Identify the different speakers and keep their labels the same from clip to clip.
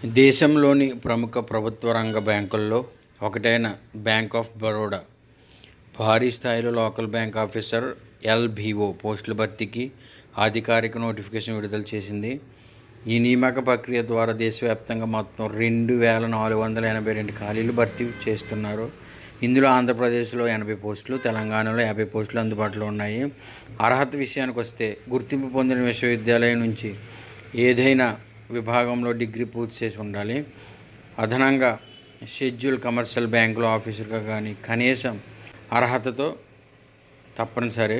Speaker 1: దేశంలోని ప్రముఖ ప్రభుత్వ రంగ బ్యాంకుల్లో ఒకటైన బ్యాంక్ ఆఫ్ బరోడా భారీ స్థాయిలో లోకల్ బ్యాంక్ ఆఫీసర్ (LBO) పోస్టుల భర్తీకి అధికారిక నోటిఫికేషన్ విడుదల చేసింది. ఈ నియామక ప్రక్రియ ద్వారా దేశవ్యాప్తంగా మొత్తం 2,482 ఖాళీలు భర్తీ చేస్తున్నారు. ఇందులో ఆంధ్రప్రదేశ్లో 80 పోస్టులు, తెలంగాణలో 50 పోస్టులు అందుబాటులో ఉన్నాయి. అర్హత విషయానికి వస్తే గుర్తింపు పొందిన విశ్వవిద్యాలయం నుంచి ఏదైనా విభాగంలో డిగ్రీ పూర్తి చేసి ఉండాలి. అదనంగా షెడ్యూల్ కమర్షియల్ బ్యాంకులో ఆఫీసర్గా కానీ కనీసం అర్హతతో తప్పనిసరి.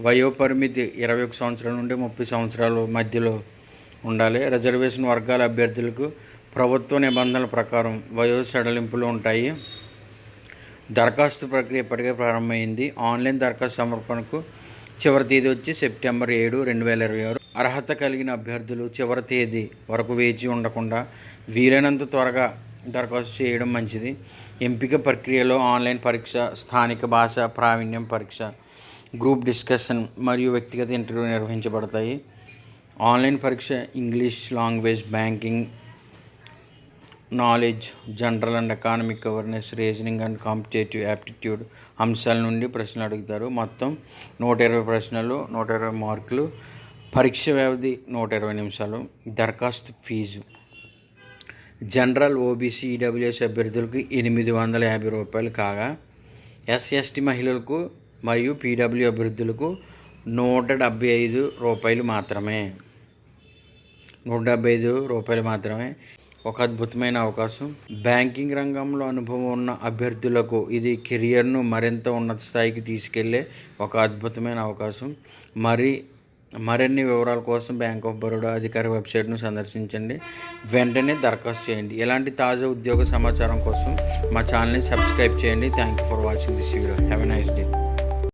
Speaker 1: వయోపరిమితి 21 సంవత్సరాల నుండి 30 సంవత్సరాల మధ్యలో ఉండాలి. రిజర్వేషన్ వర్గాల అభ్యర్థులకు ప్రభుత్వ నిబంధనల ప్రకారం వయో సడలింపులు ఉంటాయి. దరఖాస్తు ప్రక్రియ ఇప్పటికే ప్రారంభమైంది. ఆన్లైన్ దరఖాస్తు సమర్పణకు చివరి తేదీ వచ్చి సెప్టెంబర్ 7, 2026. అర్హత కలిగిన అభ్యర్థులు చివరి తేదీ వరకు వేచి ఉండకుండా వీలైనంత త్వరగా దరఖాస్తు చేయడం మంచిది. ఎంపిక ప్రక్రియలో ఆన్లైన్ పరీక్ష, స్థానిక భాష ప్రావీణ్యం పరీక్ష, గ్రూప్ డిస్కషన్ మరియు వ్యక్తిగత ఇంటర్వ్యూ నిర్వహించబడతాయి. ఆన్లైన్ పరీక్ష English language, banking knowledge, general and economic awareness, reasoning and competitive aptitude అంశాల నుండి ప్రశ్నలు అడుగుతారు. మొత్తం 120 ప్రశ్నలు, 120 మార్కులు. పరీక్ష వ్యవధి 120 నిమిషాలు. దరఖాస్తు ఫీజు జనరల్, ఓబీసీ, ఈడబ్ల్యూఎస్ అభ్యర్థులకు ₹850 కాగా ఎస్సీ/ఎస్టీ మహిళలకు మరియు పీడబ్ల్యూ అభ్యర్థులకు ₹175 మాత్రమే. ₹175 మాత్రమే. ఒక అద్భుతమైన అవకాశం. బ్యాంకింగ్ రంగంలో అనుభవం ఉన్న అభ్యర్థులకు ఇది కెరియర్ను మరింత ఉన్నత స్థాయికి తీసుకెళ్లే ఒక అద్భుతమైన అవకాశం. మరిన్ని వివరాల కోసం బ్యాంక్ ఆఫ్ బరోడా అధికారిక వెబ్సైట్ను సందర్శించండి. వెంటనే దరఖాస్తు చేయండి. ఇలాంటి తాజా ఉద్యోగ సమాచారం కోసం మా ఛానల్ని సబ్స్క్రైబ్ చేయండి. Thank you for watching this video. Have a nice day.